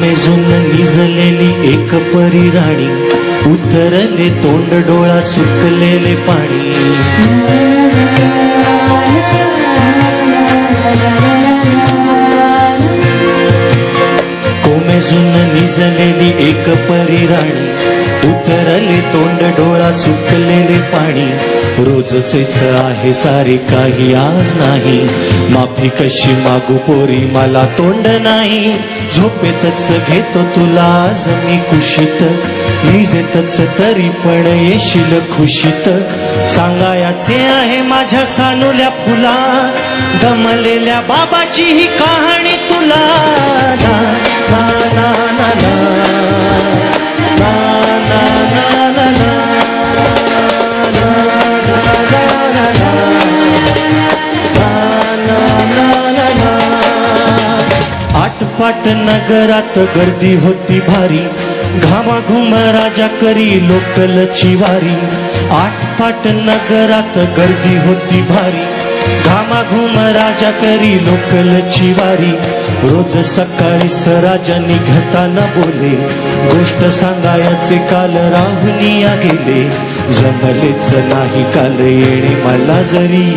कोमेजून निजलेली एक परी राणी, उतरले तोंड डोळा सुकलेले पाणी. कोमेजून निजलेली एक परी राणी, उतरले तोंड डोळा सुकलेले पाणी. रोजचेच आहे सारे काही आज नाही, माफी कशी मागू पोरी मला तोंड नाही. झोपेतच घेतो तुला आज मी कुशीत, निजेतच तरी पण येशील खुशीत. सांगायचे आहे माझ्या सानुल्या फुला, दमलेल्या बाबाची ही कहाणी तुला. ना ना ना ना ना ना ना ना ना ना. आटपाट नगरात गर्दी होती भारी, घामाघूम राजा करी लोकलची वारी. आटपाट नगरात गर्दी होती भारी, घामाघूम राजा करी लोकलची वारी. रोज सकाळी राजा निघताना बोले, गोष्ट सांगायचे काल राहुनिया गेले. जमलेच नाही काल येणे मला जरी,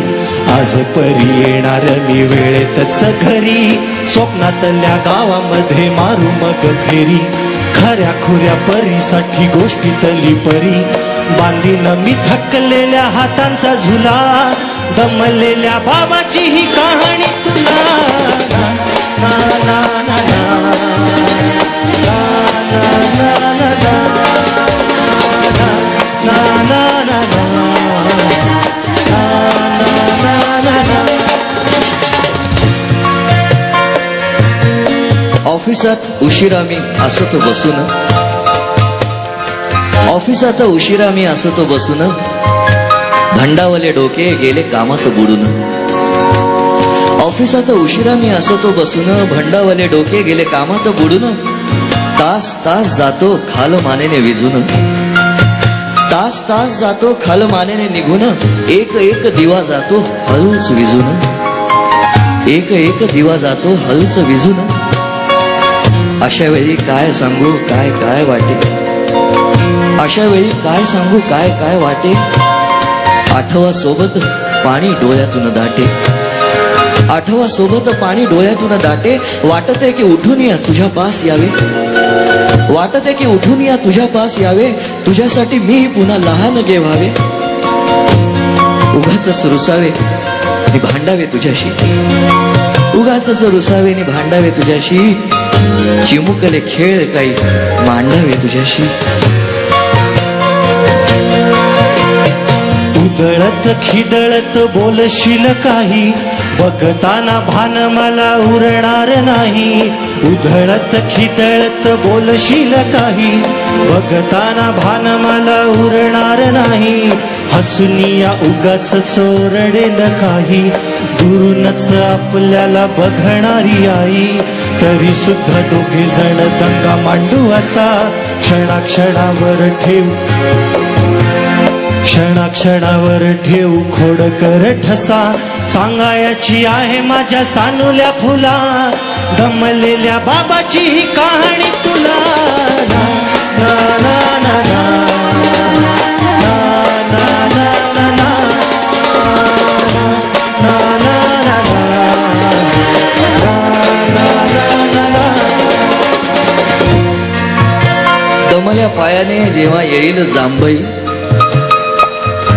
आज परी येणार मी वेळेतच घरी. स्वप्नातल्या गावामध्ये मारू मग फेरी, खऱ्या खुऱ्या परीसाठी गोष्टीतली परी. बांधीन मी थकलेल्या हातांचा झुला, दमलेल्या बाबाची ही कहाणी तुला. ना ना ना ना ना ना ना ना ना ना ना. ऑफिसात उशिरा मी असतो बसून, ऑफिसात उशिरा मी असतो बसून, भंडावले डोके गेले कामात बुडून. ऑफिसात उशिरा मी असतो बसून, भंडावले डोके गेले कामात बुडून. तास तास जातो खाल मानेने विझून, तास तास जातो खाल मानेने निघून. एक एक दिवा जातो हळूच विझून, एक एक दिवा जातो हळूच विझून. अशा वेळी काय सांगू काय काय वाटे, अशा वेळी काय सांगू काय काय वाटे. आठवा सोबत पाणी डोळ्यातून दाटे, आठवा सोबत पाणी डोळ्यातून दाटे. वाटते की उठून या तुझ्या पास यावे, वाटते की उठून या तुझ्या पास यावे. तुझ्यासाठी मी पुन्हा लहान गे व्हावे. उगाचच रुसावे नि भांडावे तुझ्याशी, उगाचच रुसावे नि भांडावे तुझ्याशी. चिमुकले खेळ काही मांडावे तुझ्याशी. उधळत खिदळत बोलशील काही, बघताना भान मला उरणार नाही. उधळत खिदळत बोलशील काही, बघताना भान मला उरणार नाही. हसुनिया उगाच चोरडेल काही, दुरूनच आपल्याला बघणारी आई. तरी सुद्धा दोघे जण दंगा मांडू असा, क्षणाक्षणावर ठेव क्षणाक्षणावर ठेवू खोडकर ठसा. सांगायची आहे माझ्या सानुल्या फुला, दमलेल्या बाबाची ही कहाणी तुला. ना ना ना ना ना ना ना ना ना. दमल्या पायाने जेव्हा येईल जांभई,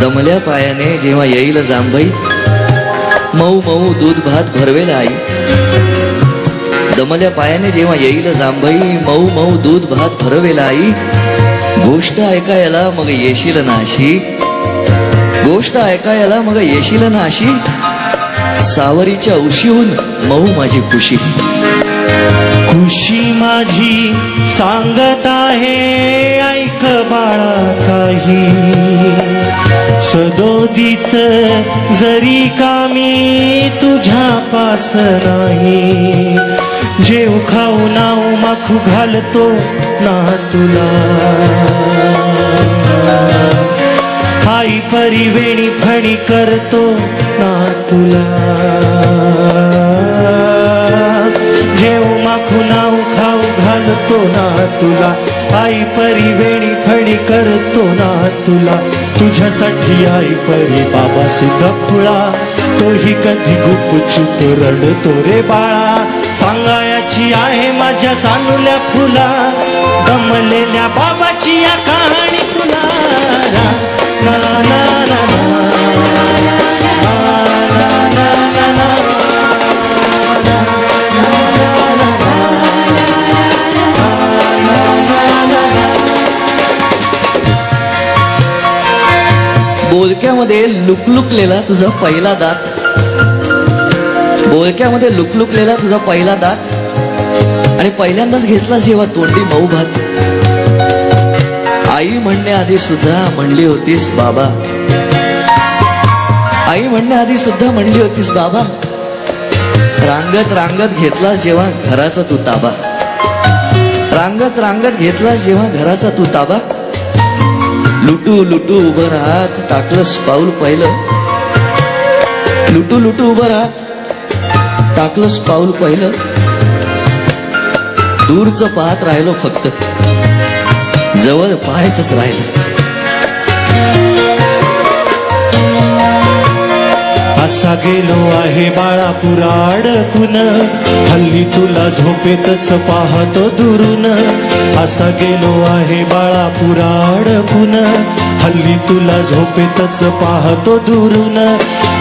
दमल्या पायाने जेव्हा येईल जांभई. मऊ मऊ दूध भात भरवेल आई, दमल्या पायाने जेव्हा येईल जांभई. मऊ मऊ दूध भात भरवेल आई. गोष्ट ऐकायला मग येशील नाशी, गोष्ट ऐकायला मग येशील नाशी. सावरीच्या उशीहून मऊ माझी खुशी, खुशी माझी सांगत आहे ऐक बाळा काही. सदोदित जरी कामी तुझ्या पास नाही, जेव खाऊ नाव माखू घालतो ना तुला. आई परी वेणी फणी करतो ना तुला. जेव माखू नाव खाऊ घालतो करतो ना तुला, आई परी वेणी फणी करतो ना तुला, तुझ्यासाठी आई परी बाबा सुद्धा खुळा, तोही कधी गुपचूप रडतो रे बाळा. सांगायची आहे माझ्या सानुल्या फुला, दमलेल्या बाबाची या कहाणी तुला. ना ना ना ना बोलक्यामध्ये लुकलुकलेला तुझा पहिला दात, बोलक्यामध्ये लुकलुकलेला तुझा पहिला दात, आणि पहिल्यांदाच घेतलास जेव्हा तोंडी मऊ भात. आई म्हणण्याआधी सुद्धा म्हणली होतीस बाबा, आई म्हणण्याआधी सुद्धा म्हणली होतीस बाबा. रांगत रांगत घेतलास जेव्हा घराचा तू ताबा, रांगत रांगत घेतलास जेव्हा घराचा तू ताबा. लुटू लुटू उभं राहत टाकलंस पाऊल पहिलं, लुटू लुटू उभं राहत टाकलंस पाऊल पहिलं. दूरचं पाहत राहिलो फक्त, जवळ पाहायचंच राहिलं. असा गेलो आहे बाळापुरा अडकून, हल्ली तुला झोपेतच पाहतो दुरून. असा गेलो आहे बाळापुरा अडकून, हल्ली तुला झोपेतच पाहतो दुरून.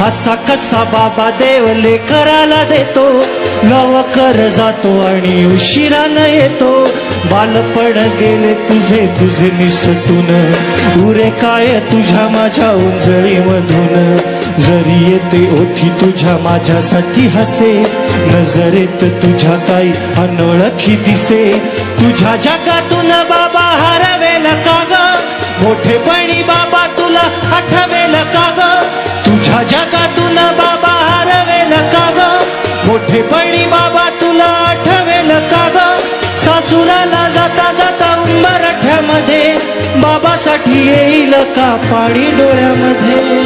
असा कसा बाबा देव लेकराला देतो, लवकर जातो आणि उशिरानं येतो. बालपण गेले तुझे तुझे निसटून, उरे काय तुझ्या माझ्या उंजळीमधून. जरी येते ओठी तुझ्या माझ्यासाठी हसे, नजरेत तुझ्या काही अनोळखी दिसे. तुझ्या जगातून बाबा हरवेल का ग, मोठेपणी बाबा तुला आठवेल का ग. तुझ्या जगातून बाबा हरवेल का ग, मोठेपणी बाबा तुला आठवेल का ग. सासुराला जाता जाता उंबरठ्यामध्ये, बाबासाठी येईल का पाणी डोळ्यामध्ये.